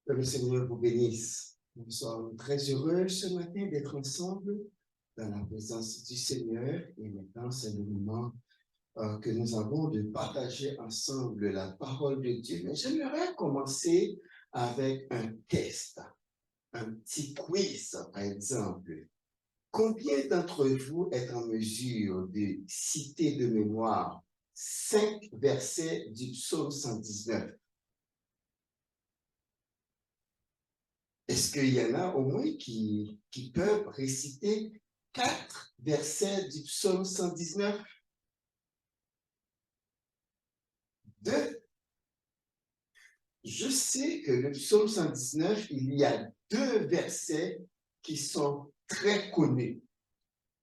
Que le Seigneur vous bénisse. Nous sommes très heureux ce matin d'être ensemble dans la présence du Seigneur. Et maintenant, c'est le moment que nous avons de partager ensemble la parole de Dieu. Mais j'aimerais commencer avec un test, un petit quiz, par exemple. Combien d'entre vous êtes en mesure de citer de mémoire 5 versets du psaume 119? Est-ce qu'il y en a au moins qui peuvent réciter 4 versets du psaume 119? 2. Je sais que le psaume 119, il y a 2 versets qui sont très connus.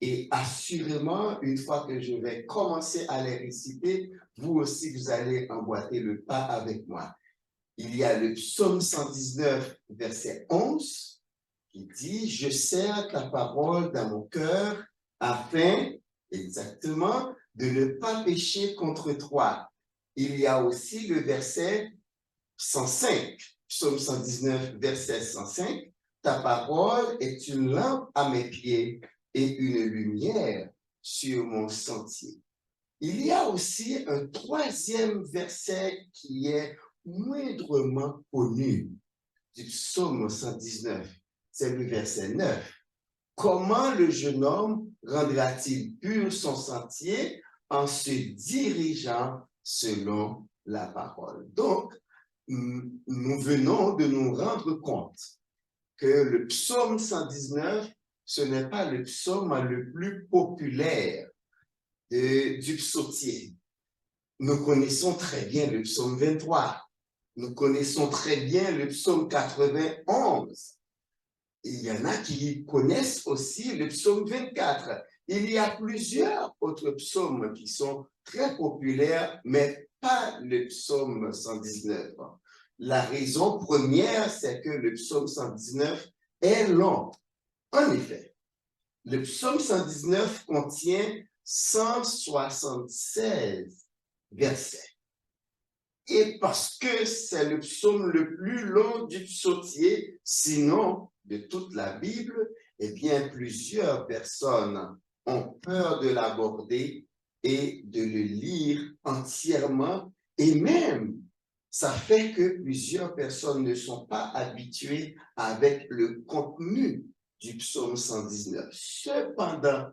Et assurément, une fois que je vais commencer à les réciter, vous aussi, vous allez emboîter le pas avec moi. Il y a le psaume 119, verset 11, qui dit « Je serre ta parole dans mon cœur afin, exactement, de ne pas pécher contre toi. » Il y a aussi le verset 105, psaume 119, verset 105. « Ta parole est une lampe à mes pieds et une lumière sur mon sentier. » Il y a aussi un troisième verset qui est moindrement connu du psaume 119. C'est le verset 9. Comment le jeune homme rendra-t-il pur son sentier en se dirigeant selon la parole? Donc, nous venons de nous rendre compte que le psaume 119, ce n'est pas le psaume le plus populaire du psautier. Nous connaissons très bien le psaume 23. Nous connaissons très bien le psaume 91. Il y en a qui connaissent aussi le psaume 24. Il y a plusieurs autres psaumes qui sont très populaires, mais pas le psaume 119. La raison première, c'est que le psaume 119 est long. En effet, le psaume 119 contient 176 versets. Et parce que c'est le psaume le plus long du psautier, sinon de toute la Bible, eh bien, plusieurs personnes ont peur de l'aborder et de le lire entièrement. Et même, ça fait que plusieurs personnes ne sont pas habituées avec le contenu du psaume 119. Cependant,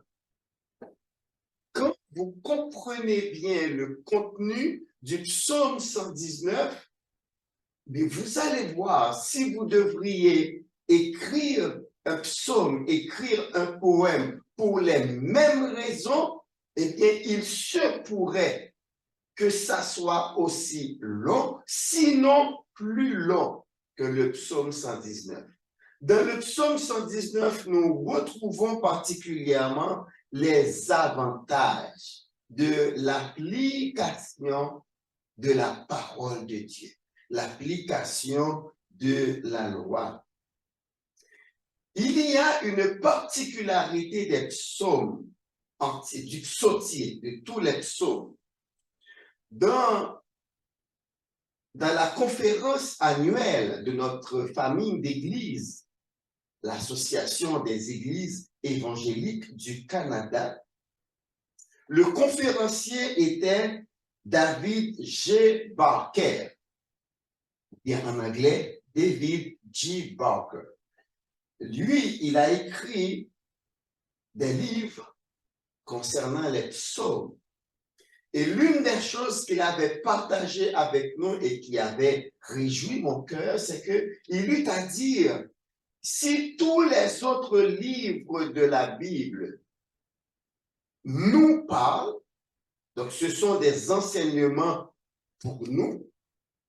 quand vous comprenez bien le contenu du psaume 119, mais vous allez voir, si vous devriez écrire un psaume, écrire un poème pour les mêmes raisons, eh bien, il se pourrait que ça soit aussi long, sinon plus long que le psaume 119. Dans le psaume 119, nous retrouvons particulièrement les avantages de l'application de la parole de Dieu, l'application de la loi. Il y a une particularité des psaumes, du psautier, de tous les psaumes. Dans la conférence annuelle de notre famille d'église, l'Association des églises évangéliques du Canada, le conférencier était David G. Barker, bien en anglais, David G. Barker. Lui, il a écrit des livres concernant les psaumes. Et l'une des choses qu'il avait partagées avec nous et qui avait réjoui mon cœur, c'est qu'il eut à dire, si tous les autres livres de la Bible nous parlent, donc ce sont des enseignements pour nous,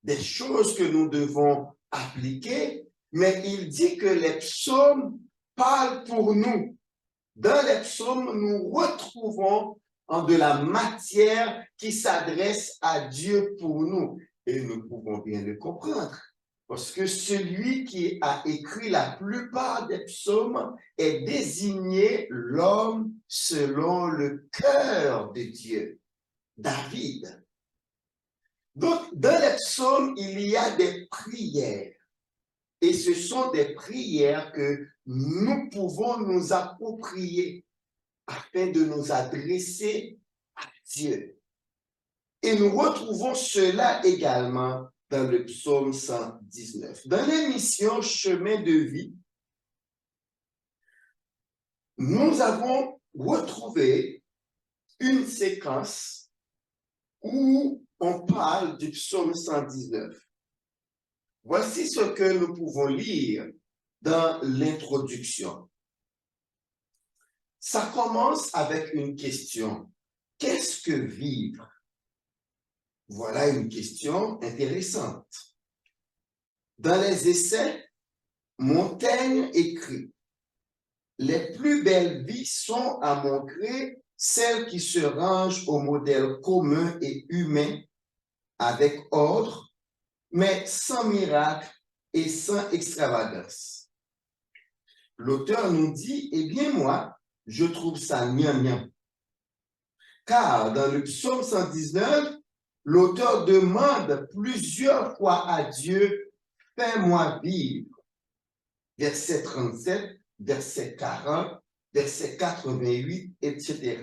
des choses que nous devons appliquer, mais il dit que les psaumes parlent pour nous. Dans les psaumes, nous retrouvons de la matière qui s'adresse à Dieu pour nous. Et nous pouvons bien le comprendre. Parce que celui qui a écrit la plupart des psaumes est désigné l'homme selon le cœur de Dieu, David. Donc, dans les psaumes, il y a des prières. Et ce sont des prières que nous pouvons nous approprier afin de nous adresser à Dieu. Et nous retrouvons cela également dans le psaume 119. Dans l'émission Chemin de vie, nous avons retrouvé une séquence où on parle du psaume 119. Voici ce que nous pouvons lire dans l'introduction. Ça commence avec une question. Qu'est-ce que vivre? Voilà une question intéressante. Dans les essais, Montaigne écrit « Les plus belles vies sont à mon gré celles qui se rangent au modèle commun et humain, avec ordre, mais sans miracle et sans extravagance. » L'auteur nous dit « Eh bien moi, je trouve ça gnangnan. » Car dans le psaume 119, l'auteur demande plusieurs fois à Dieu « Fais-moi vivre ». Verset 37, verset 40, verset 88, etc.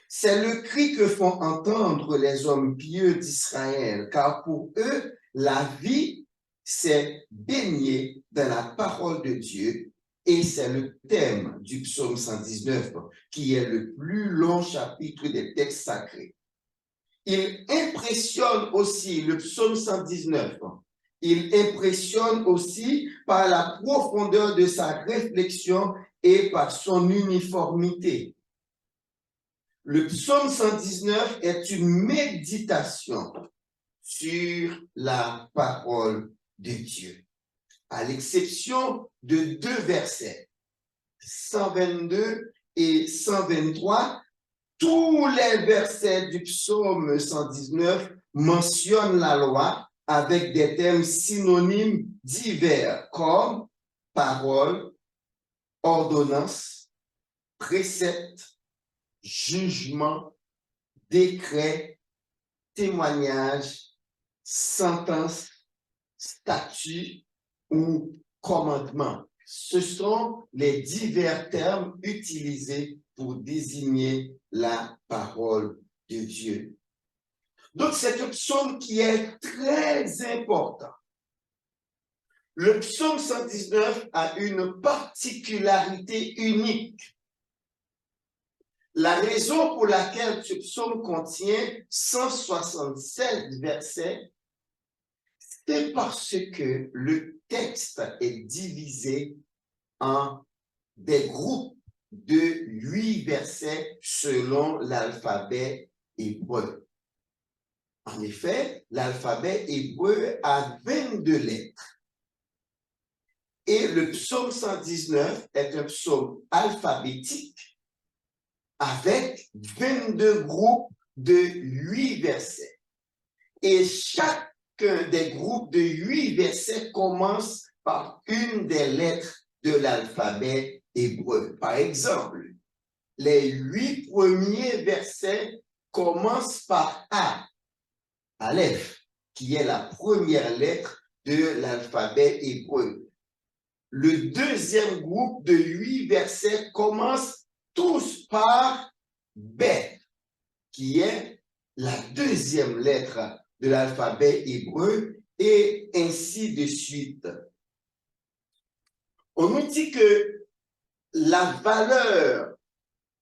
C'est le cri que font entendre les hommes pieux d'Israël, car pour eux, la vie, c'est baigner dans la parole de Dieu, et c'est le thème du psaume 119, qui est le plus long chapitre des textes sacrés. Il impressionne aussi, le psaume 119, il impressionne aussi par la profondeur de sa réflexion et par son uniformité. Le psaume 119 est une méditation sur la parole de Dieu, à l'exception de deux versets, 122 et 123. Tous les versets du psaume 119 mentionnent la loi avec des termes synonymes divers comme parole, ordonnance, précepte, jugement, décret, témoignage, sentence, statut ou commandement. Ce sont les divers termes utilisés pour désigner la parole de Dieu. Donc, c'est un psaume qui est très important. Le psaume 119 a une particularité unique. La raison pour laquelle ce psaume contient 167 versets, c'est parce que le texte est divisé en des groupes de 8 versets selon l'alphabet hébreu. En effet, l'alphabet hébreu a 22 lettres. Et le psaume 119 est un psaume alphabétique avec 22 groupes de 8 versets. Et chacun des groupes de 8 versets commence par une des lettres de l'alphabet hébreu. Par exemple, les 8 premiers versets commencent par A, Aleph, qui est la première lettre de l'alphabet hébreu. Le deuxième groupe de 8 versets commence tous par Bet, qui est la deuxième lettre de l'alphabet hébreu, et ainsi de suite. On nous dit que la valeur,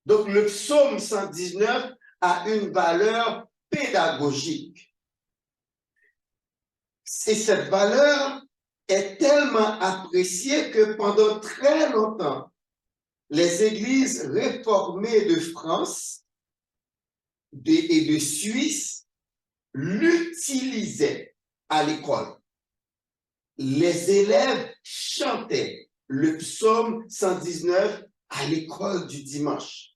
donc le psaume 119 a une valeur pédagogique. Et cette valeur est tellement appréciée que pendant très longtemps, les églises réformées de France et de Suisse l'utilisaient à l'école. Les élèves chantaient le psaume 119 à l'école du dimanche.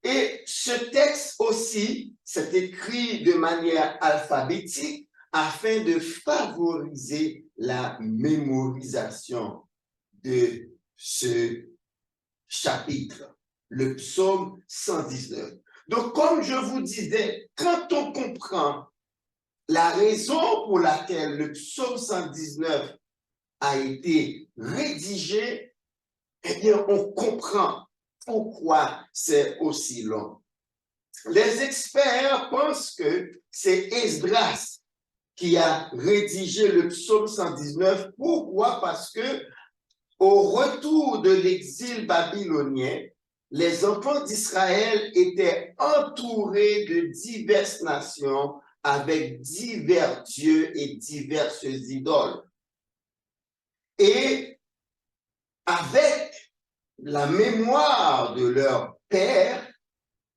Et ce texte aussi, c'est écrit de manière alphabétique afin de favoriser la mémorisation de ce chapitre, le psaume 119. Donc, comme je vous disais, quand on comprend la raison pour laquelle le psaume 119 a été rédigé, eh bien, on comprend pourquoi c'est aussi long. Les experts pensent que c'est Esdras qui a rédigé le psaume 119. Pourquoi? Parce que au retour de l'exil babylonien, les enfants d'Israël étaient entourés de diverses nations avec divers dieux et diverses idoles. Et avec la mémoire de leur père,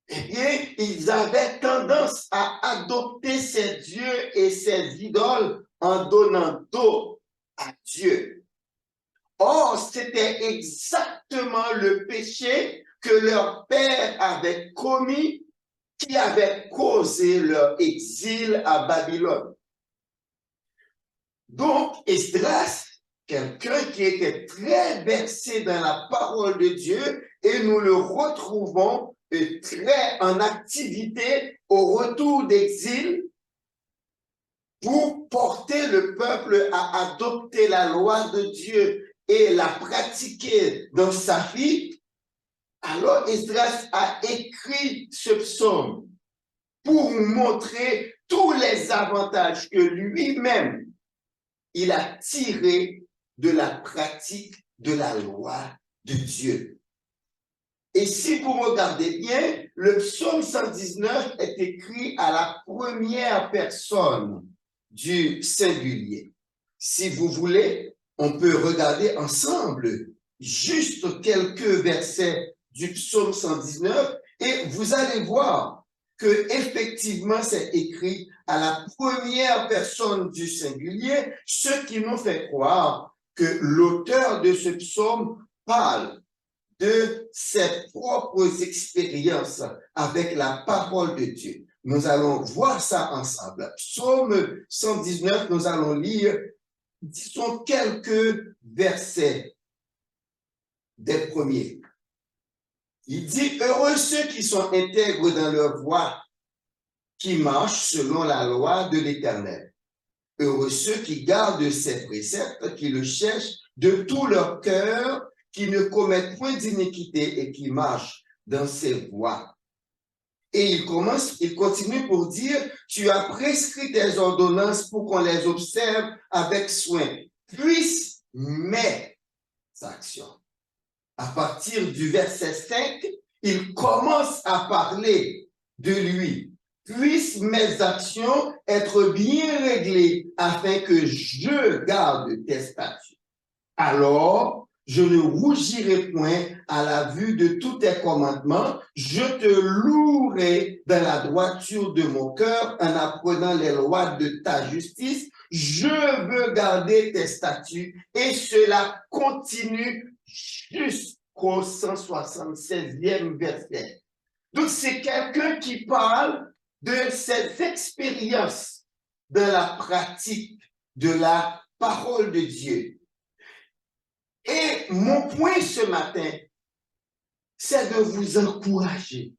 eh bien, ils avaient tendance à adopter ces dieux et ces idoles en donnant dos à Dieu. Or, c'était exactement le péché que leur père avait commis qui avait causé leur exil à Babylone. Donc, Esdras, quelqu'un qui était très versé dans la parole de Dieu, et nous le retrouvons très en activité au retour d'exil pour porter le peuple à adopter la loi de Dieu et la pratiquer dans sa vie. Alors Esdras a écrit ce psaume pour montrer tous les avantages que lui-même il a tirés de la pratique de la loi de Dieu. Et si vous regardez bien, le psaume 119 est écrit à la première personne du singulier. Si vous voulez, on peut regarder ensemble juste quelques versets du psaume 119 et vous allez voir que effectivement c'est écrit à la première personne du singulier, ce qui nous fait croire que l'auteur de ce psaume parle de ses propres expériences avec la parole de Dieu. Nous allons voir ça ensemble. Psaume 119, nous allons lire, disons, quelques versets des premiers. Il dit, heureux ceux qui sont intègres dans leur voie, qui marchent selon la loi de l'Éternel. Heureux ceux qui gardent ses préceptes, qui le cherchent de tout leur cœur, qui ne commettent point d'iniquité et qui marchent dans ses voies. Et il continue pour dire, tu as prescrit tes ordonnances pour qu'on les observe avec soin. Puisse mes actions. À partir du verset 5, il commence à parler de lui. Puissent mes actions être bien réglées afin que je garde tes statuts. Alors, je ne rougirai point à la vue de tous tes commandements. Je te louerai dans la droiture de mon cœur en apprenant les lois de ta justice. Je veux garder tes statuts et cela continue jusqu'au 176e verset. Donc, c'est quelqu'un qui parle de ses expériences de la pratique de la parole de Dieu. Et mon point ce matin, c'est de vous encourager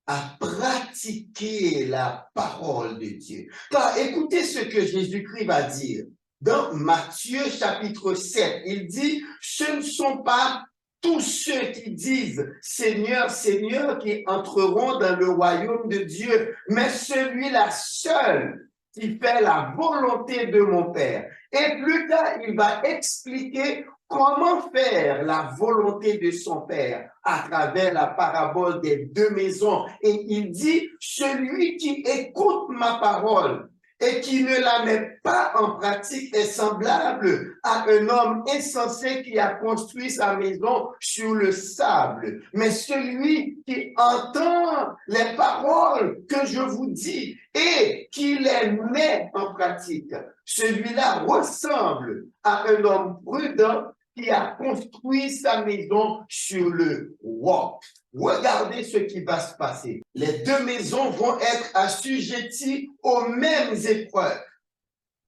à pratiquer la parole de Dieu. Car écoutez ce que Jésus-Christ va dire. Dans Matthieu chapitre 7, il dit, ce ne sont pas tous ceux qui disent Seigneur, Seigneur qui entreront dans le royaume de Dieu, mais celui-là seul qui fait la volonté de mon Père. Et plus tard, il va expliquer comment faire la volonté de son Père à travers la parabole des deux maisons. Et il dit, celui qui écoute ma parole et qui ne la met pas en pratique est semblable à un homme insensé qui a construit sa maison sur le sable. Mais celui qui entend les paroles que je vous dis et qui les met en pratique, celui-là ressemble à un homme prudent qui a construit sa maison sur le roc. Regardez ce qui va se passer. Les deux maisons vont être assujetties aux mêmes épreuves.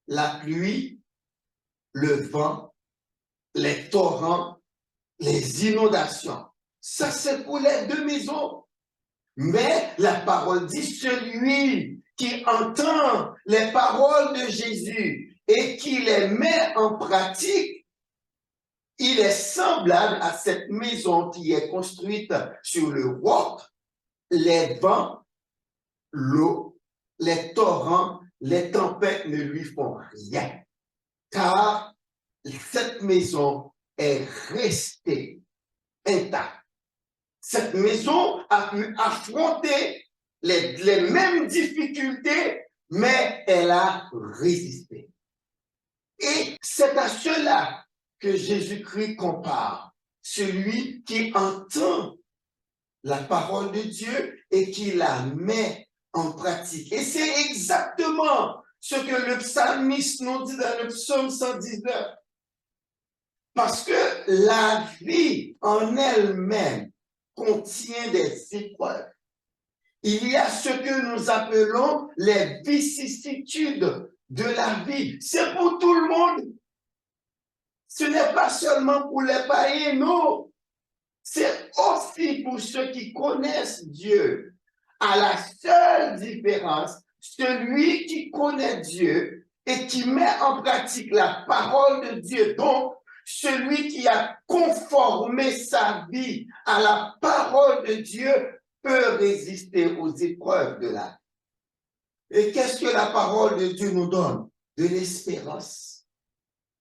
La pluie, le vent, les torrents, les inondations. Ça, c'est pour les deux maisons. Mais la parole dit, celui qui entend les paroles de Jésus et qui les met en pratique, il est semblable à cette maison qui est construite sur le roc. Les vents, l'eau, les torrents, les tempêtes ne lui font rien, car cette maison est restée intacte. Cette maison a pu affronter les mêmes difficultés, mais elle a résisté. Et c'est à cela que Jésus-Christ compare, celui qui entend la parole de Dieu et qui la met en pratique. Et c'est exactement ce que le psalmiste nous dit dans le psaume 119. Parce que la vie en elle-même contient des épreuves. Il y a ce que nous appelons les vicissitudes de la vie. C'est pour tout le monde. Ce n'est pas seulement pour les païens, non. C'est aussi pour ceux qui connaissent Dieu. À la seule différence, celui qui connaît Dieu et qui met en pratique la parole de Dieu, donc celui qui a conformé sa vie à la parole de Dieu, peut résister aux épreuves de la vie. Et qu'est-ce que la parole de Dieu nous donne? De l'espérance.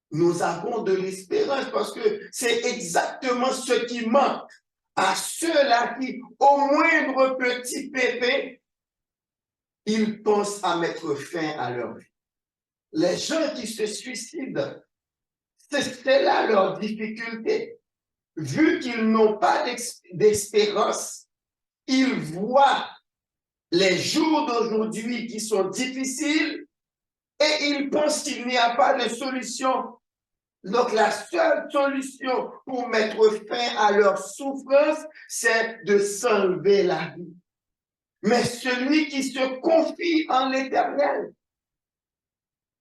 Nous avons de l'espérance parce que c'est exactement ce qui manque à ceux-là qui, au moindre petit pépé, ils pensent à mettre fin à leur vie. Les gens qui se suicident, c'est là leur difficulté. Vu qu'ils n'ont pas d'espérance, ils voient les jours d'aujourd'hui qui sont difficiles et ils pensent qu'il n'y a pas de solution. Donc, la seule solution pour mettre fin à leur souffrance, c'est de s'enlever la vie. Mais celui qui se confie en l'Éternel,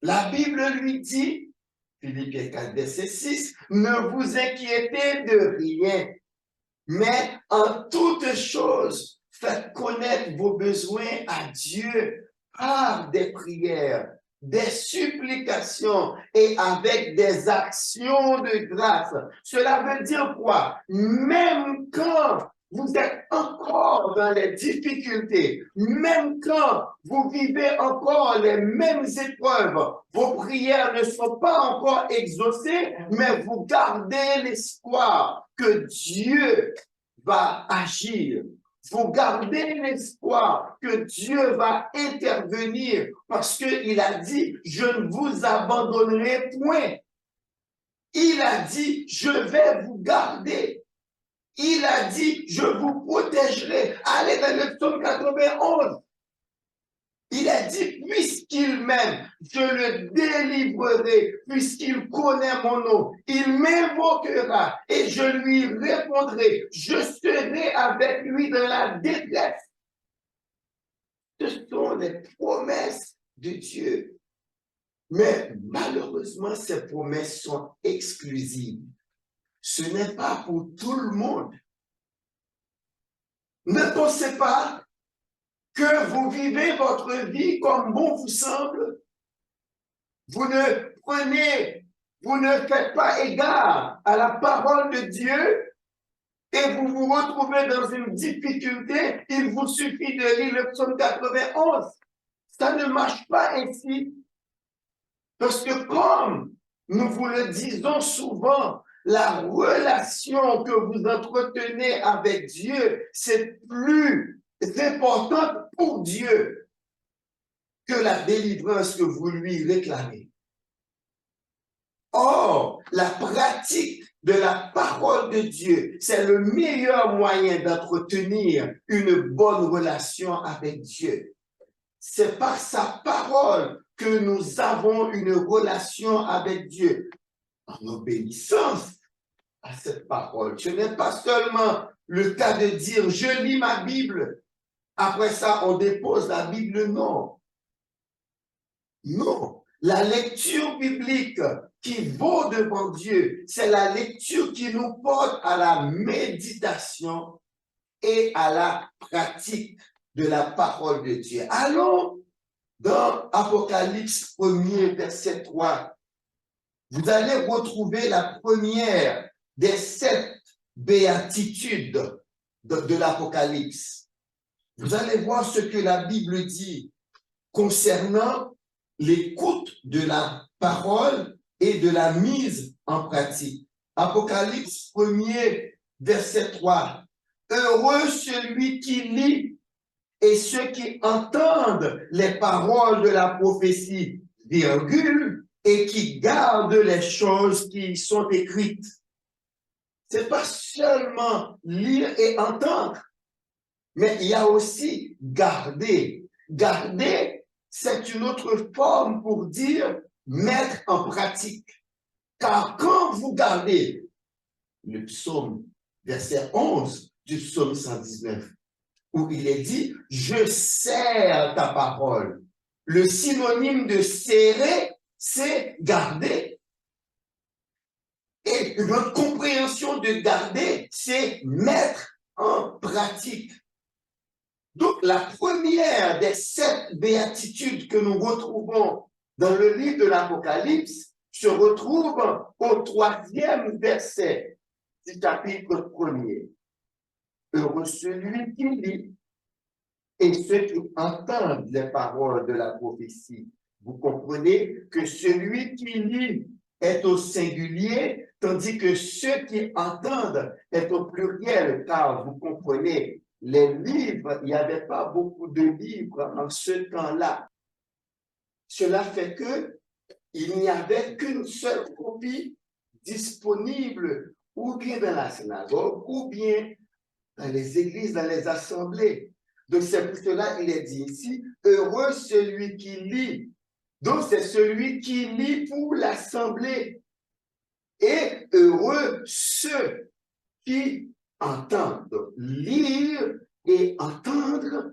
la Bible lui dit, Philippiens 4, verset 6, ne vous inquiétez de rien, mais en toutes choses, faites connaître vos besoins à Dieu par des prières, des supplications et avec des actions de grâce. Cela veut dire quoi? Même quand vous êtes encore dans les difficultés, même quand vous vivez encore les mêmes épreuves, vos prières ne sont pas encore exaucées, mais vous gardez l'espoir que Dieu va agir. Vous gardez l'espoir que Dieu va intervenir parce qu'il a dit, je ne vous abandonnerai point. Il a dit, je vais vous garder. Il a dit, je vous protégerai. Allez dans le psaume 91. Il a dit, puisqu'il m'aime, je le délivrerai, puisqu'il connaît mon nom. Il m'invoquera et je lui répondrai. Je serai avec lui dans la détresse. Ce sont les promesses de Dieu. Mais malheureusement, ces promesses sont exclusives. Ce n'est pas pour tout le monde. Ne pensez pas que vous vivez votre vie comme bon vous semble. Vous ne faites pas égard à la parole de Dieu et vous vous retrouvez dans une difficulté. Il vous suffit de lire le psaume 91. Ça ne marche pas ainsi. Parce que comme nous vous le disons souvent, la relation que vous entretenez avec Dieu, c'est plus importante pour Dieu que la délivrance que vous lui réclamez. Or, la pratique de la parole de Dieu, c'est le meilleur moyen d'entretenir une bonne relation avec Dieu. C'est par sa parole que nous avons une relation avec Dieu en obéissance à cette parole. Ce n'est pas seulement le cas de dire « je lis ma Bible », après ça on dépose la Bible, non. Non, la lecture biblique qui vaut devant Dieu, c'est la lecture qui nous porte à la méditation et à la pratique de la parole de Dieu. Allons Dans Apocalypse 1er, verset 3, vous allez retrouver la première des 7 béatitudes de l'Apocalypse. Vous allez voir ce que la Bible dit concernant l'écoute de la parole et de la mise en pratique. Apocalypse 1er, verset 3. Heureux celui qui lit et ceux qui entendent les paroles de la prophétie, virgule, et qui gardent les choses qui sont écrites. C'est pas seulement lire et entendre, mais il y a aussi garder. Garder, c'est une autre forme pour dire mettre en pratique. Car quand vous gardez le psaume, verset 11 du psaume 119, où il est dit, je serre ta parole. Le synonyme de serrer, c'est garder. Et notre compréhension de garder, c'est mettre en pratique. Donc, la première des 7 béatitudes que nous retrouvons dans le livre de l'Apocalypse se retrouve au 3e verset du chapitre 1er. Heureux celui qui lit et ceux qui entendent les paroles de la prophétie. Vous comprenez que celui qui lit est au singulier, tandis que ceux qui entendent est au pluriel, car vous comprenez, les livres, il n'y avait pas beaucoup de livres en ce temps-là. Cela fait que il n'y avait qu'une seule copie disponible, ou bien dans la synagogue, ou bien dans les églises, dans les assemblées. Donc, c'est pour cela qu'il est dit ici, heureux celui qui lit. Donc, c'est celui qui lit pour l'assemblée. Et heureux ceux qui entendent. Lire et entendre,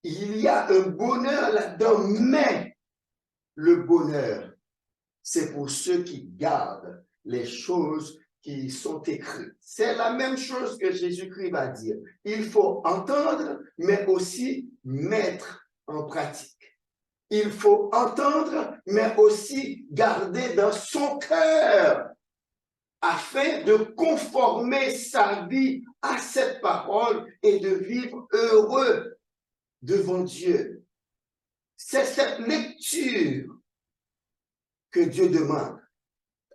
il y a un bonheur là-dedans, mais le bonheur, c'est pour ceux qui gardent les choses qui sont écrites. C'est la même chose que Jésus-Christ va dire. Il faut entendre, mais aussi mettre en pratique. Il faut entendre, mais aussi garder dans son cœur afin de conformer sa vie à cette parole et de vivre heureux devant Dieu. C'est cette lecture que Dieu demande.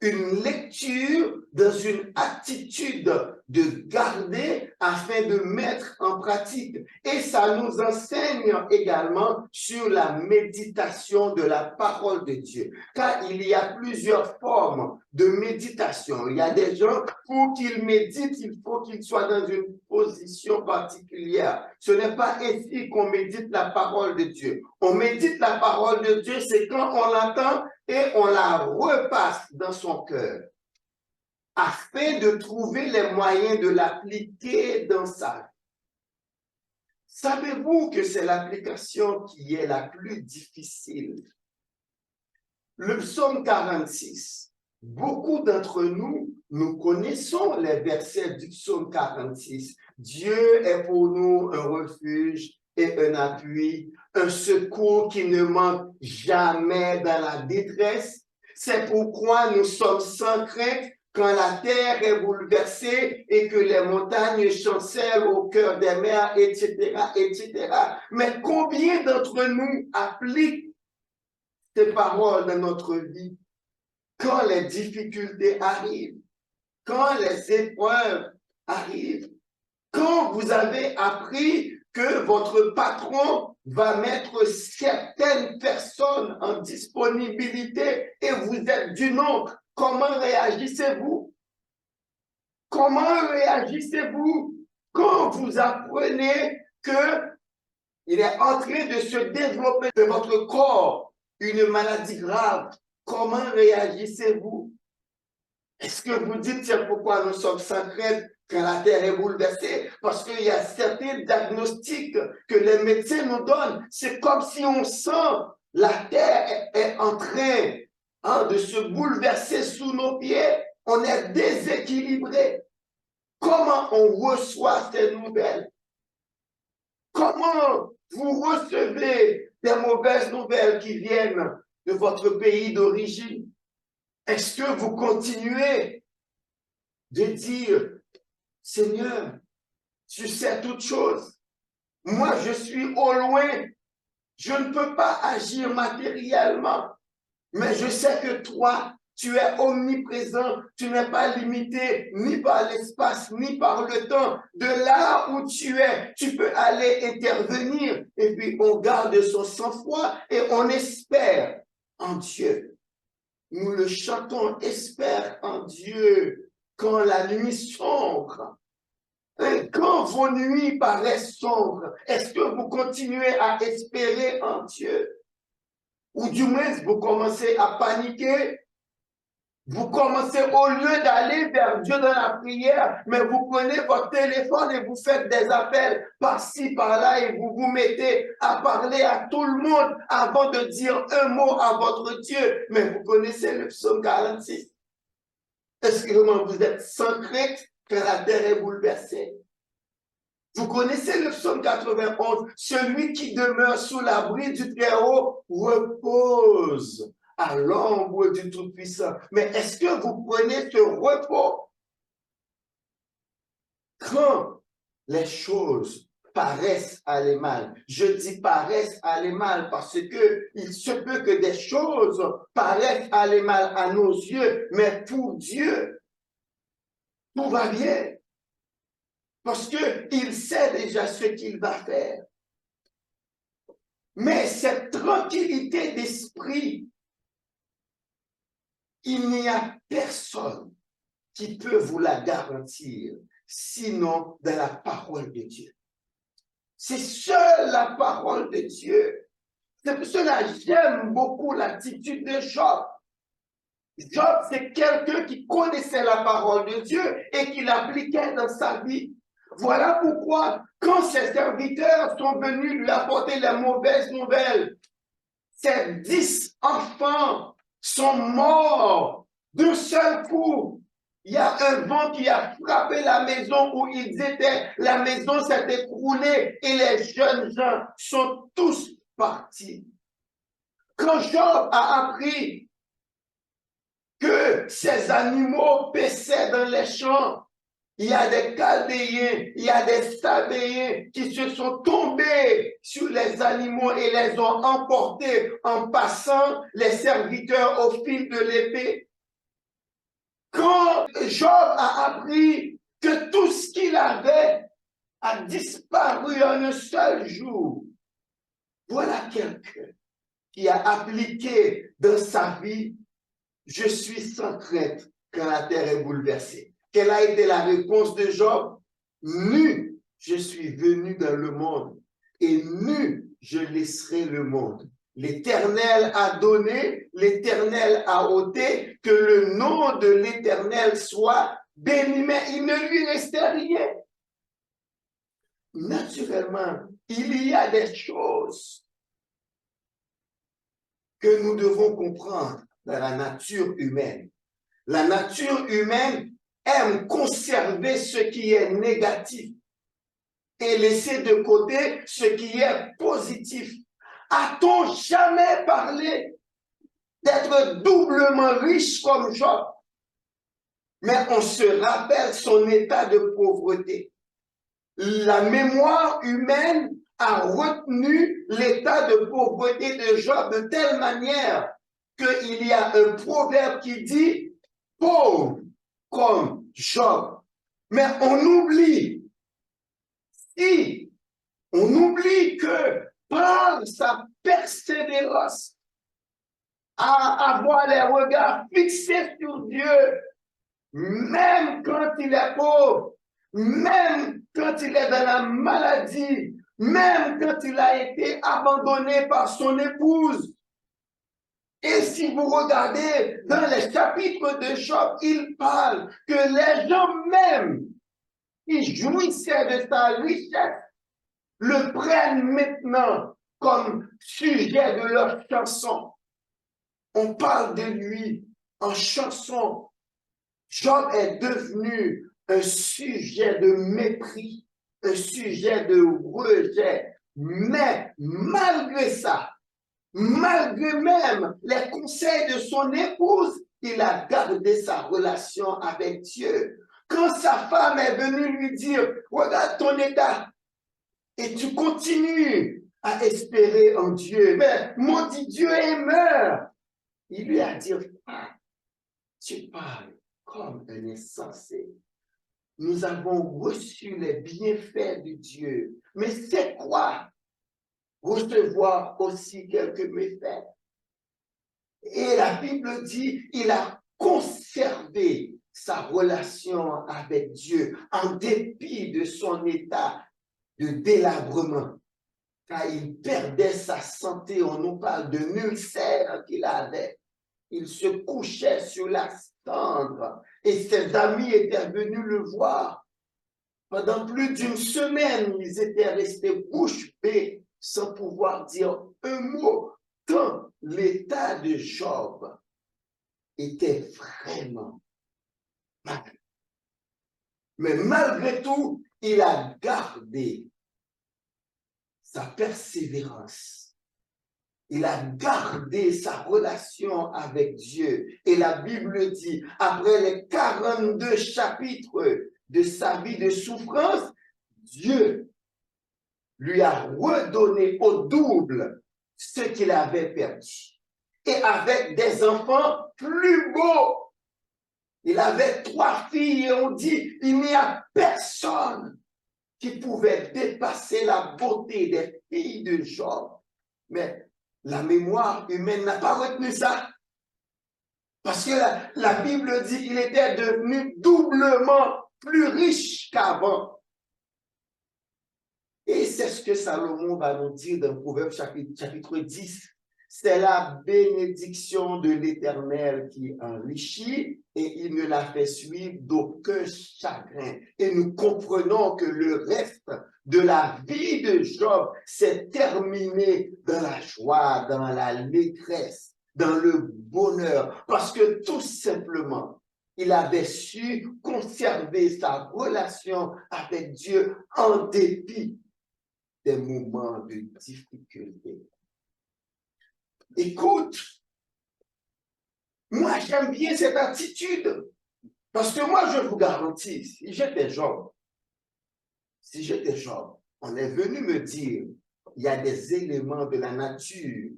Une lecture dans une attitude de garder afin de mettre en pratique. Et ça nous enseigne également sur la méditation de la parole de Dieu. Car il y a plusieurs formes de méditation. Il y a des gens, pour qu'ils méditent, il faut qu'ils soient dans une position particulière. Ce n'est pas ainsi qu'on médite la parole de Dieu. On médite la parole de Dieu, c'est quand on l'entend et on la repasse dans son cœur, afin de trouver les moyens de l'appliquer dans sa vie. Savez-vous que c'est l'application qui est la plus difficile? Le psaume 46, beaucoup d'entre nous, nous connaissons les versets du psaume 46. Dieu est pour nous un refuge et un appui, un secours qui ne manque jamais dans la détresse. C'est pourquoi nous sommes sans crainte quand la terre est bouleversée et que les montagnes chancellent au cœur des mers, etc., etc. Mais combien d'entre nous appliquent ces paroles dans notre vie quand les difficultés arrivent, quand les épreuves arrivent, quand vous avez appris que votre patron va mettre certaines personnes en disponibilité et vous êtes du nombre, comment réagissez-vous? Comment réagissez-vous quand vous apprenez qu'il est en train de se développer dans votre corps une maladie grave? Comment réagissez-vous? Est-ce que vous dites, c'est pourquoi nous sommes sans crainte quand la terre est bouleversée? Parce qu'il y a certains diagnostics que les médecins nous donnent. C'est comme si on sent la terre est en train de se bouleverser sous nos pieds. On est déséquilibré. Comment on reçoit ces nouvelles? Comment vous recevez des mauvaises nouvelles qui viennent de votre pays d'origine? Est-ce que vous continuez de dire, Seigneur, tu sais toutes choses. Moi, je suis au loin. Je ne peux pas agir matériellement. Mais je sais que toi, tu es omniprésent. Tu n'es pas limité ni par l'espace, ni par le temps. De là où tu es, tu peux aller intervenir. Et puis, on garde son sang-froid et on espère en Dieu. Nous le chantons, espère en Dieu quand la nuit sombre. Et quand vos nuits paraissent sombres, est-ce que vous continuez à espérer en Dieu? Ou du moins, vous commencez à paniquer, vous commencez au lieu d'aller vers Dieu dans la prière, mais vous prenez votre téléphone et vous faites des appels par-ci, par-là et vous vous mettez à parler à tout le monde avant de dire un mot à votre Dieu. Mais vous connaissez le psaume 46. Est-ce que vous êtes sans crainte que la terre est bouleversée? Vous connaissez le psaume 91, celui qui demeure sous l'abri du Très-Haut repose à l'ombre du Tout-Puissant. Mais est-ce que vous prenez ce repos quand les choses paraissent aller mal? Je dis paraissent aller mal parce que il se peut que des choses paraissent aller mal à nos yeux, mais pour Dieu, tout va bien. Parce qu'il sait déjà ce qu'il va faire. Mais cette tranquillité d'esprit, il n'y a personne qui peut vous la garantir, sinon dans la parole de Dieu. C'est seule la parole de Dieu. C'est pour cela que j'aime beaucoup l'attitude de Job. Job, c'est quelqu'un qui connaissait la parole de Dieu et qui l'appliquait dans sa vie. Voilà pourquoi, quand ses serviteurs sont venus lui apporter les mauvaises nouvelles, ses 10 enfants sont morts d'un seul coup. Il y a un vent qui a frappé la maison où ils étaient. La maison s'est écroulée et les jeunes gens sont tous partis. Quand Job a appris que ces animaux paissaient dans les champs, il y a des Chaldéens, il y a des Sabéens qui se sont tombés sur les animaux et les ont emportés en passant les serviteurs au fil de l'épée. Quand Job a appris que tout ce qu'il avait a disparu en un seul jour, voilà quelqu'un qui a appliqué dans sa vie, je suis sans crainte quand la terre est bouleversée. Quelle a été la réponse de Job? Nu, je suis venu dans le monde et nu, je laisserai le monde. L'Éternel a donné, l'Éternel a ôté, que le nom de l'Éternel soit béni, mais il ne lui restait rien. Naturellement, il y a des choses que nous devons comprendre dans la nature humaine. La nature humaine aime conserver ce qui est négatif et laisser de côté ce qui est positif. A-t-on jamais parlé d'être doublement riche comme Job? Mais on se rappelle son état de pauvreté. La mémoire humaine a retenu l'état de pauvreté de Job de telle manière qu'il y a un proverbe qui dit « pauvre comme Job ». Mais on oublie que par sa persévérance à avoir les regards fixés sur Dieu, même quand il est pauvre, même quand il est dans la maladie, même quand il a été abandonné par son épouse. Et si vous regardez dans les chapitres de Job, il parle que les gens même qui jouissaient de sa richesse le prennent maintenant comme sujet de leur chanson. On parle de lui en chanson. Job est devenu un sujet de mépris, un sujet de rejet. Mais malgré ça, Malgré même les conseils de son épouse, il a gardé sa relation avec Dieu. Quand sa femme est venue lui dire, regarde ton état, et tu continues à espérer en Dieu, mais maudit Dieu et meurt. Il lui a dit, ah, tu parles comme un insensé. Nous avons reçu les bienfaits de Dieu, mais c'est quoi recevoir aussi quelques méfaits? Et la Bible dit, il a conservé sa relation avec Dieu en dépit de son état de délabrement. Car il perdait sa santé, on nous parle de ulcère qu'il avait. Il se couchait sur la cendre et ses amis étaient venus le voir. Pendant plus d'une semaine, ils étaient restés bouche bée sans pouvoir dire un mot, tant l'état de Job était vraiment mal. Mais malgré tout, il a gardé sa persévérance. Il a gardé sa relation avec Dieu. Et la Bible dit, après les 42 chapitres de sa vie de souffrance, Dieu lui a redonné au double ce qu'il avait perdu. Et avec des enfants plus beaux. Il avait 3 filles et on dit, il n'y a personne qui pouvait dépasser la beauté des filles de Job. Mais la mémoire humaine n'a pas retenu ça. Parce que la Bible dit qu'il était devenu doublement plus riche qu'avant. Et c'est ce que Salomon va nous dire dans Proverbe chapitre 10. C'est la bénédiction de l'Éternel qui enrichit et il ne la fait suivre d'aucun chagrin. Et nous comprenons que le reste de la vie de Job s'est terminé dans la joie, dans l'allégresse, dans le bonheur. Parce que tout simplement, il avait su conserver sa relation avec Dieu en dépit des moments de difficulté. Écoute, moi j'aime bien cette attitude parce que moi je vous garantis, si j'étais Job, on est venu me dire, il y a des éléments de la nature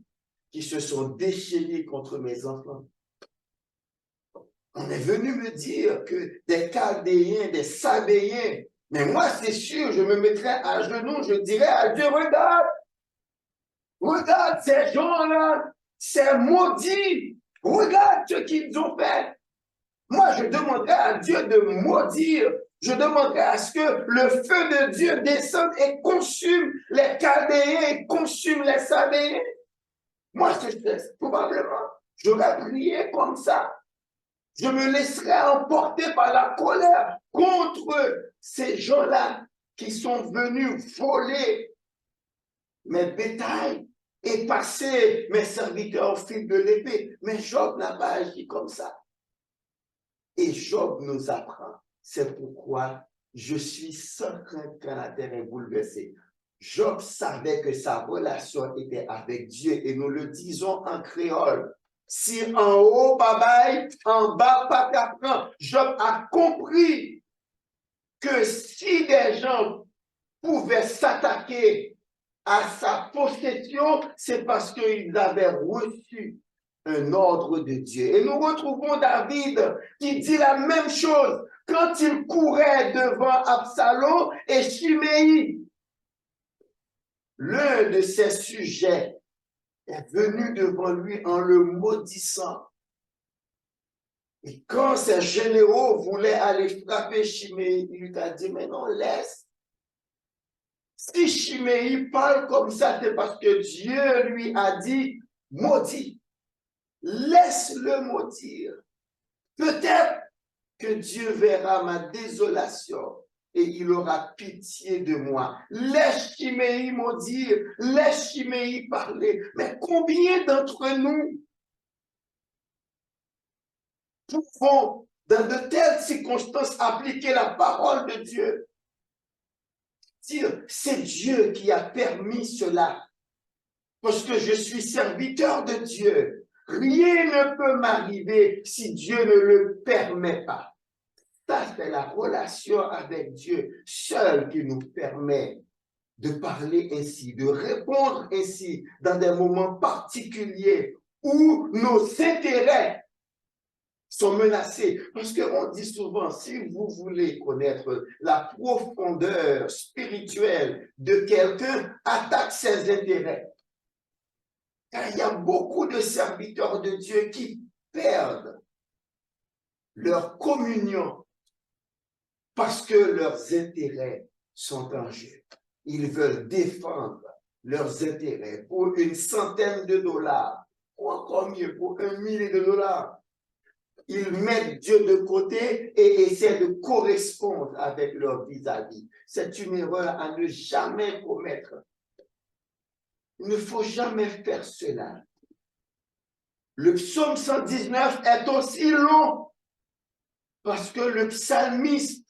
qui se sont déchaînés contre mes enfants. On est venu me dire que des Chaldéens, des Sabéens, mais moi c'est sûr, je me mettrais à genoux, je dirais à Dieu, regarde ces gens-là, c'est maudit. Regarde ce qu'ils ont fait. Moi, je demanderais à Dieu de maudire. Je demanderais à ce que le feu de Dieu descende et consume les Chaldéens et consume les Sabéens. Moi, probablement, j'aurais prié comme ça. Je me laisserais emporter par la colère contre ces gens-là qui sont venus voler mes bétails et passer mes serviteurs au fil de l'épée. Mais Job n'a pas agi comme ça. Et Job nous apprend. C'est pourquoi je suis sans crainte quand la terre est bouleversée. Job savait que sa relation était avec Dieu et nous le disons en créole. Si en haut, babaye, en bas, pas t'apprend. Job a compris que si des gens pouvaient s'attaquer à sa possession, c'est parce qu'ils avaient reçu un ordre de Dieu. Et nous retrouvons David qui dit la même chose quand il courait devant Absalom et Chiméi. L'un de ses sujets est venu devant lui en le maudissant. Et quand ses généraux voulaient aller frapper Chiméi, il lui a dit, mais non, laisse. Si Chiméi parle comme ça, c'est parce que Dieu lui a dit, maudit. Laisse-le maudire. Peut-être que Dieu verra ma désolation et il aura pitié de moi. Laisse Chiméi maudire, laisse Chiméi parler. Mais combien d'entre nous pouvons, dans de telles circonstances, appliquer la parole de Dieu? Dire, c'est Dieu qui a permis cela. parce que je suis serviteur de Dieu. Rien ne peut m'arriver si Dieu ne le permet pas. Ça, c'est la relation avec Dieu seul qui nous permet de parler ainsi, de répondre ainsi dans des moments particuliers où nos intérêts sont menacés. Parce qu'on dit souvent, si vous voulez connaître la profondeur spirituelle de quelqu'un, attaque ses intérêts. Car il y a beaucoup de serviteurs de Dieu qui perdent leur communion parce que leurs intérêts sont en jeu. Ils veulent défendre leurs intérêts pour une centaine de dollars, ou encore mieux, pour 1 millier de dollars. Ils mettent Dieu de côté et essaient de correspondre avec leur vis-à-vis. C'est une erreur à ne jamais commettre. Il ne faut jamais faire cela. Le psaume 119 est aussi long parce que le psalmiste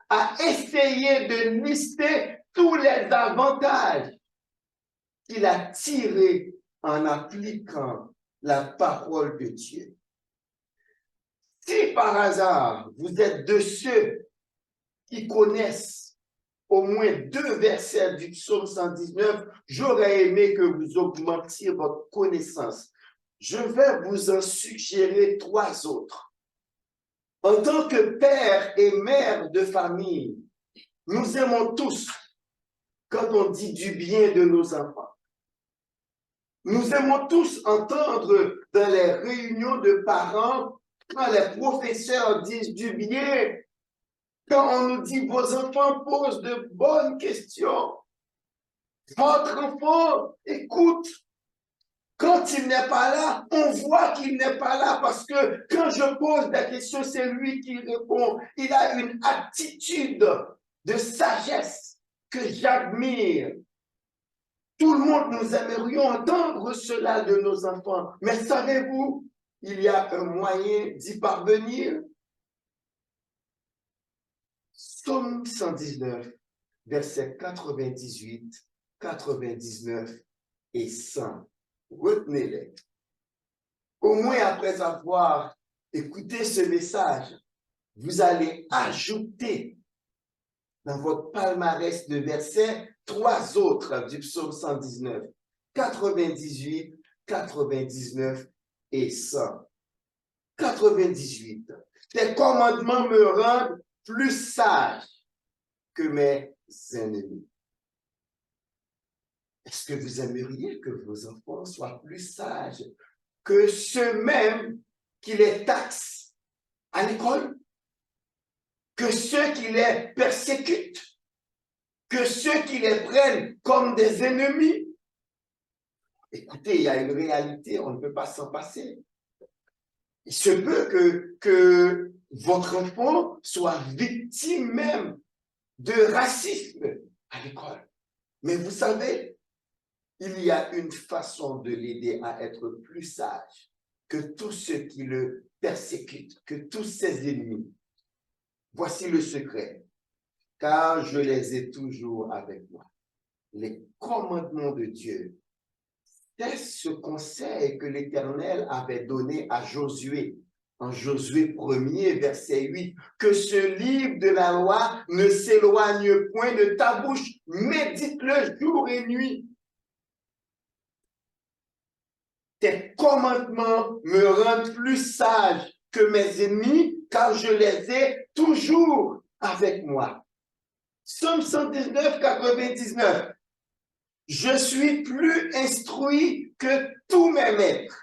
a essayé de lister tous les avantages qu'il a tirés en appliquant la parole de Dieu. Si par hasard, vous êtes de ceux qui connaissent au moins 2 versets du psaume 119, j'aurais aimé que vous augmentiez votre connaissance. Je vais vous en suggérer 3 autres. En tant que père et mère de famille, nous aimons tous quand on dit du bien de nos enfants. Nous aimons tous entendre dans les réunions de parents, quand les professeurs disent du bien, quand on nous dit vos enfants posent de bonnes questions, votre enfant écoute. Quand il n'est pas là, on voit qu'il n'est pas là parce que quand je pose des questions, c'est lui qui répond. Il a une attitude de sagesse que j'admire. Tout le monde, nous aimerions entendre cela de nos enfants. Mais savez-vous, il y a un moyen d'y parvenir. Psaume 119, versets 98, 99 et 100. Retenez-les. Au moins après avoir écouté ce message, vous allez ajouter dans votre palmarès de versets 3 autres du psaume 119, 98, 99 et 100. 98. Tes commandements me rendent plus sage que mes ennemis. Est-ce que vous aimeriez que vos enfants soient plus sages que ceux-mêmes qui les taxent à l'école, que ceux qui les persécutent, que ceux qui les prennent comme des ennemis? Écoutez, il y a une réalité, on ne peut pas s'en passer. Il se peut que votre enfant soit victime même de racisme à l'école. Mais vous savez, il y a une façon de l'aider à être plus sage que tous ceux qui le persécutent, que tous ses ennemis. Voici le secret, car je les ai toujours avec moi. Les commandements de Dieu, c'est ce conseil que l'Éternel avait donné à Josué, en Josué 1er, verset 8, que ce livre de la loi ne s'éloigne point de ta bouche, médite-le jour et nuit. Tes commandements me rendent plus sage que mes ennemis, car je les ai toujours avec moi. Psaume 119, 99. Je suis plus instruit que tous mes maîtres,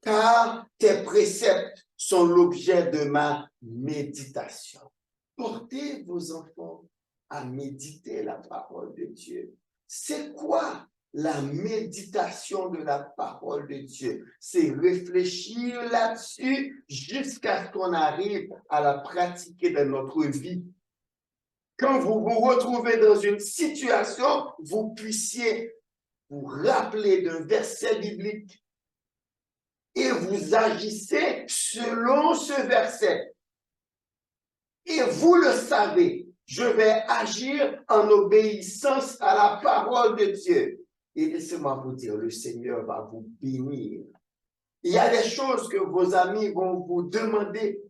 car tes préceptes sont l'objet de ma méditation. Portez vos enfants à méditer la parole de Dieu. C'est quoi la méditation de la parole de Dieu? C'est réfléchir là-dessus jusqu'à ce qu'on arrive à la pratiquer dans notre vie. Quand vous vous retrouvez dans une situation, vous puissiez vous rappeler d'un verset biblique et vous agissez selon ce verset. Et vous le savez, je vais agir en obéissance à la parole de Dieu. Et laissez-moi vous dire, le Seigneur va vous bénir. Il y a des choses que vos amis vont vous demander.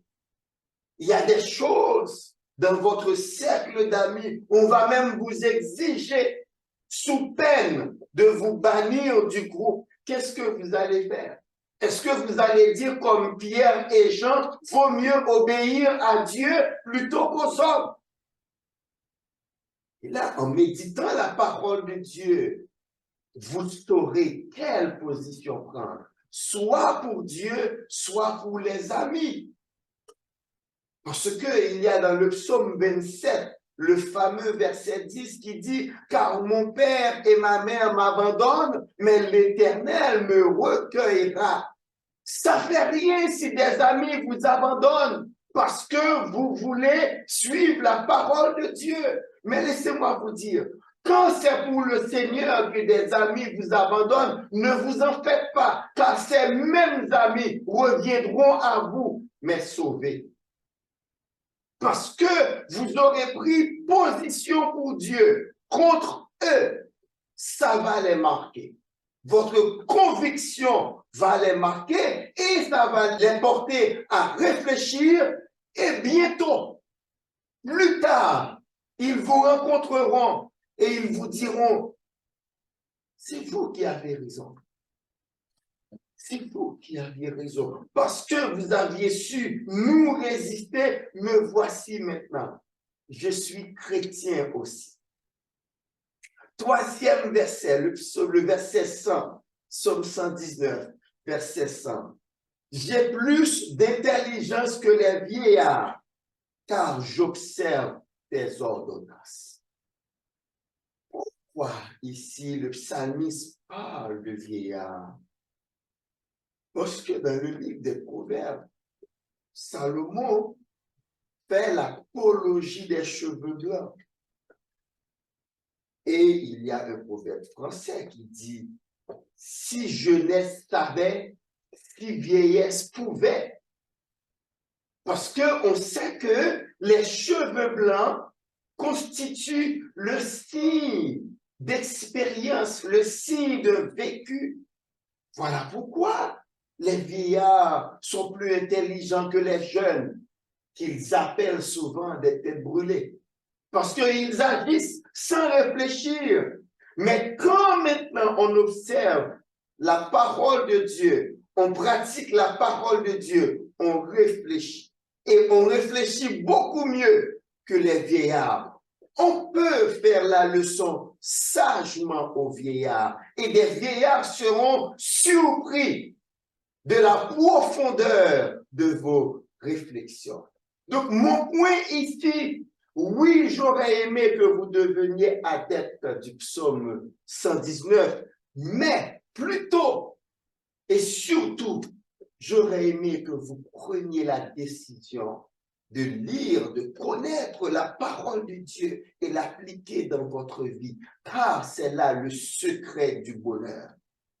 Il y a des choses dans votre cercle d'amis. On va même vous exiger sous peine de vous bannir du groupe. Qu'est-ce que vous allez faire? Est-ce que vous allez dire comme Pierre et Jean, vaut mieux obéir à Dieu plutôt qu'aux hommes? Et là, en méditant la parole de Dieu, vous saurez quelle position prendre, soit pour Dieu, soit pour les amis. Parce qu'il y a dans le psaume 27, le fameux verset 10 qui dit « Car mon père et ma mère m'abandonnent, mais l'Éternel me recueillera. » Ça ne fait rien si des amis vous abandonnent parce que vous voulez suivre la parole de Dieu. Mais laissez-moi vous dire, quand c'est pour le Seigneur que des amis vous abandonnent, ne vous en faites pas, car ces mêmes amis reviendront à vous, mais sauvés. Parce que vous aurez pris position pour Dieu contre eux, ça va les marquer. Votre conviction va les marquer et ça va les porter à réfléchir et bientôt, plus tard, ils vous rencontreront et ils vous diront, c'est vous qui avez raison. C'est vous qui aviez raison. Parce que vous aviez su nous résister, me voici maintenant. Je suis chrétien aussi. Troisième verset, le verset 100, Psaume 119, verset 100. J'ai plus d'intelligence que les vieillards, car j'observe tes ordonnances. Pourquoi ici le psalmiste parle de vieillard? Parce que dans le livre des Proverbes, Salomon fait l'apologie des cheveux blancs. Et il y a un proverbe français qui dit « Si jeunesse savait, si vieillesse pouvait ». Parce qu'on sait que les cheveux blancs constituent le signe d'expérience, le signe de vécu. Voilà pourquoi les vieillards sont plus intelligents que les jeunes, qu'ils appellent souvent des têtes brûlées. Parce qu'ils agissent sans réfléchir. Mais quand maintenant on observe la parole de Dieu, on pratique la parole de Dieu, on réfléchit. Et on réfléchit beaucoup mieux que les vieillards. On peut faire la leçon sagement aux vieillards. Et des vieillards seront surpris de la profondeur de vos réflexions. Donc, mon point ici, oui, j'aurais aimé que vous deveniez adepte du psaume 119, mais plutôt et surtout, j'aurais aimé que vous preniez la décision de lire, de connaître la parole de Dieu et l'appliquer dans votre vie, car c'est là le secret du bonheur.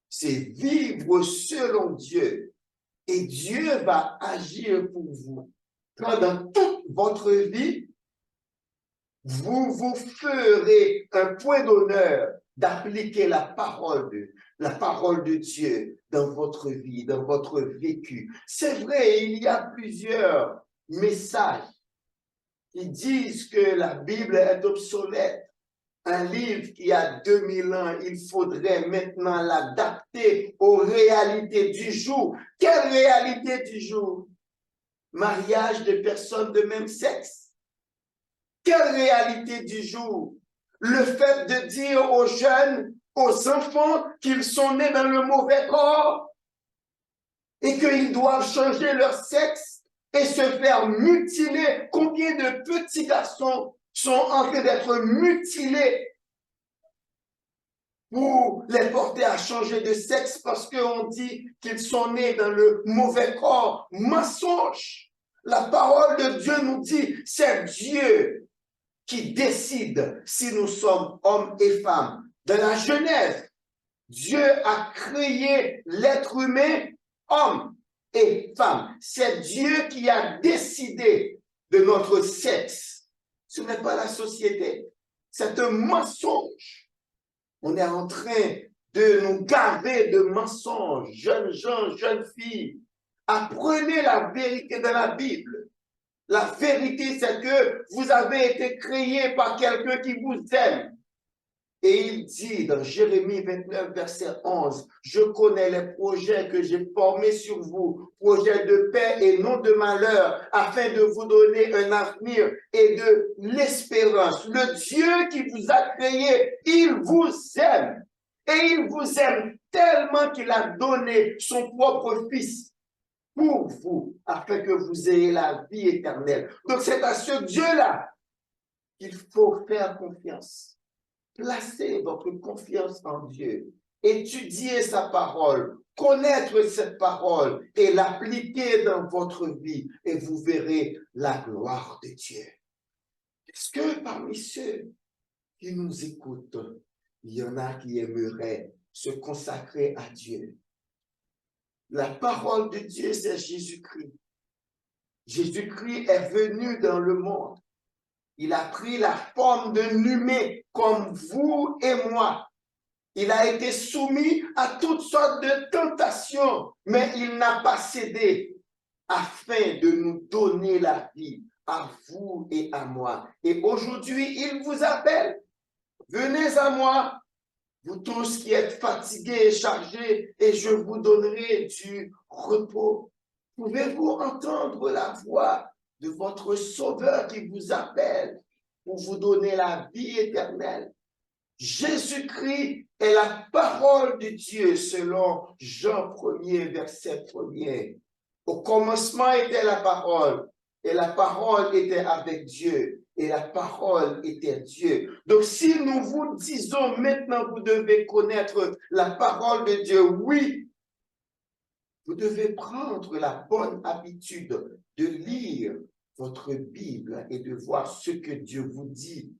C'est vivre selon Dieu et Dieu va agir pour vous. Quand dans toute votre vie, vous vous ferez un point d'honneur d'appliquer la parole de Dieu dans votre vie, dans votre vécu. C'est vrai, il y a plusieurs messages qui disent que la Bible est obsolète. Un livre qui a 2000 ans, il faudrait maintenant l'adapter aux réalités du jour. Quelle réalité du jour? Mariage de personnes de même sexe? Quelle réalité du jour? Le fait de dire aux jeunes, aux enfants qu'ils sont nés dans le mauvais corps et qu'ils doivent changer leur sexe et se faire mutiler. Combien de petits garçons sont en train d'être mutilés pour les porter à changer de sexe parce qu'on dit qu'ils sont nés dans le mauvais corps? Mensonge! La parole de Dieu nous dit, c'est Dieu qui décide si nous sommes hommes et femmes. Dans la Genèse, Dieu a créé l'être humain, homme et femme. C'est Dieu qui a décidé de notre sexe. Ce n'est pas la société. C'est un mensonge. On est en train de nous gaver de mensonges, jeunes gens, jeunes filles. Apprenez la vérité de la Bible. La vérité, c'est que vous avez été créés par quelqu'un qui vous aime. Et il dit dans Jérémie 29, verset 11, « Je connais les projets que j'ai formés sur vous, projets de paix et non de malheur, afin de vous donner un avenir et de l'espérance. » Le Dieu qui vous a créé, il vous aime. Et il vous aime tellement qu'il a donné son propre Fils pour vous, afin que vous ayez la vie éternelle. Donc c'est à ce Dieu-là qu'il faut faire confiance. Placez votre confiance en Dieu. Étudiez sa parole, connaître cette parole et l'appliquer dans votre vie et vous verrez la gloire de Dieu. Est-ce que parmi ceux qui nous écoutent, il y en a qui aimeraient se consacrer à Dieu? La parole de Dieu, c'est Jésus-Christ. Jésus-Christ est venu dans le monde. Il a pris la forme d'un humain comme vous et moi. Il a été soumis à toutes sortes de tentations, mais il n'a pas cédé afin de nous donner la vie à vous et à moi. Et aujourd'hui, il vous appelle. Venez à moi, vous tous qui êtes fatigués et chargés, et je vous donnerai du repos. Pouvez-vous entendre la voix de votre Sauveur qui vous appelle pour vous donner la vie éternelle? Jésus-Christ est la parole de Dieu selon Jean 1er, verset 1er. Au commencement était la parole, et la parole était avec Dieu, et la parole était Dieu. Donc si nous vous disons maintenant vous devez connaître la parole de Dieu, oui, vous devez prendre la bonne habitude de lire votre Bible et de voir ce que Dieu vous dit.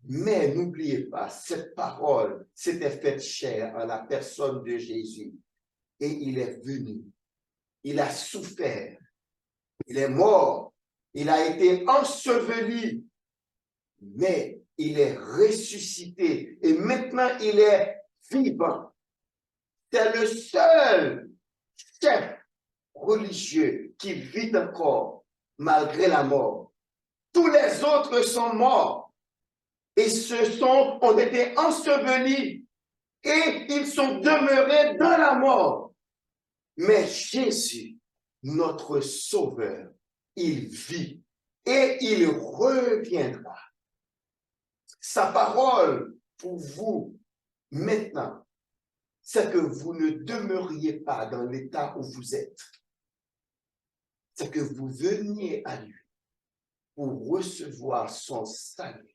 Mais n'oubliez pas, cette parole s'était faite chair en la personne de Jésus. Et il est venu. Il a souffert. Il est mort. Il a été enseveli. Mais il est ressuscité. Et maintenant, il est vivant. C'est le seul chef religieux qui vit encore malgré la mort. Tous les autres sont morts et ont été ensevelis et ils sont demeurés dans la mort. Mais Jésus, notre Sauveur, il vit et il reviendra. Sa parole pour vous maintenant, c'est que vous ne demeuriez pas dans l'état où vous êtes. C'est que vous veniez à lui pour recevoir son salut,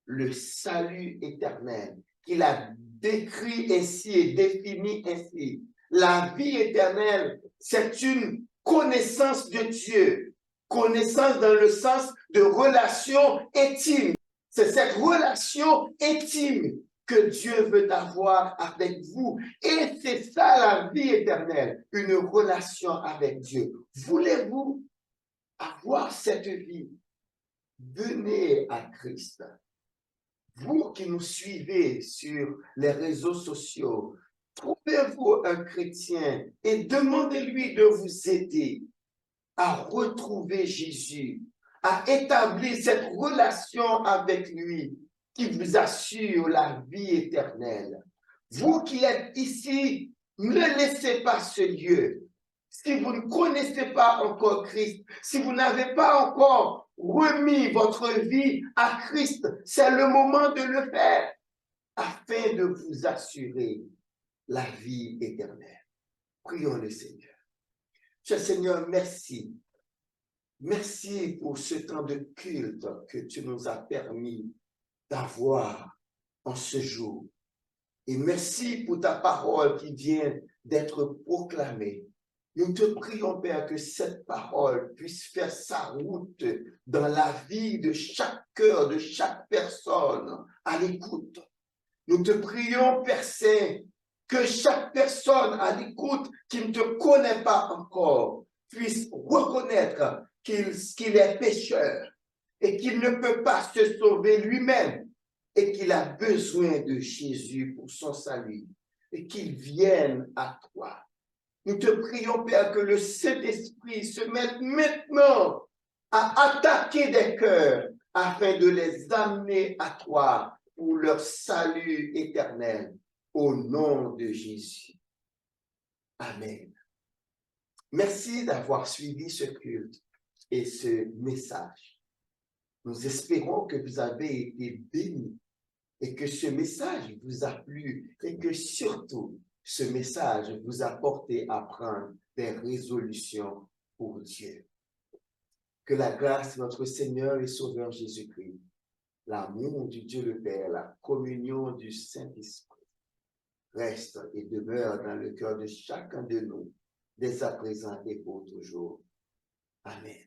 le salut éternel qu'il a décrit ainsi et défini ainsi. La vie éternelle, c'est une connaissance de Dieu, connaissance dans le sens de relation intime. C'est cette relation intime que Dieu veut avoir avec vous. Et c'est ça la vie éternelle, une relation avec Dieu. Voulez-vous avoir cette vie? Venez à Christ. Vous qui nous suivez sur les réseaux sociaux, trouvez-vous un chrétien et demandez-lui de vous aider à retrouver Jésus, à établir cette relation avec lui qui vous assure la vie éternelle. Vous qui êtes ici, ne laissez pas ce lieu. Si vous ne connaissez pas encore Christ, si vous n'avez pas encore remis votre vie à Christ, c'est le moment de le faire afin de vous assurer la vie éternelle. Prions le Seigneur. Cher Seigneur, merci. Merci pour ce temps de culte que tu nous as permis d'avoir en ce jour. Et merci pour ta parole qui vient d'être proclamée. Nous te prions, Père, que cette parole puisse faire sa route dans la vie de chaque cœur, de chaque personne à l'écoute. Nous te prions, Père Saint, que chaque personne à l'écoute qui ne te connaît pas encore puisse reconnaître qu'il est pécheur et qu'il ne peut pas se sauver lui-même et qu'il a besoin de Jésus pour son salut. et qu'ils viennent à toi. Nous te prions, Père, que le Saint-Esprit se mette maintenant à attaquer des cœurs afin de les amener à toi pour leur salut éternel. Au nom de Jésus. Amen. Merci d'avoir suivi ce culte et ce message. Nous espérons que vous avez été bénis et que ce message vous a plu et que surtout ce message vous a porté à prendre des résolutions pour Dieu. Que la grâce de notre Seigneur et Sauveur Jésus-Christ, l'amour du Dieu le Père, la communion du Saint-Esprit reste et demeure dans le cœur de chacun de nous, dès à présent et pour toujours. Amen.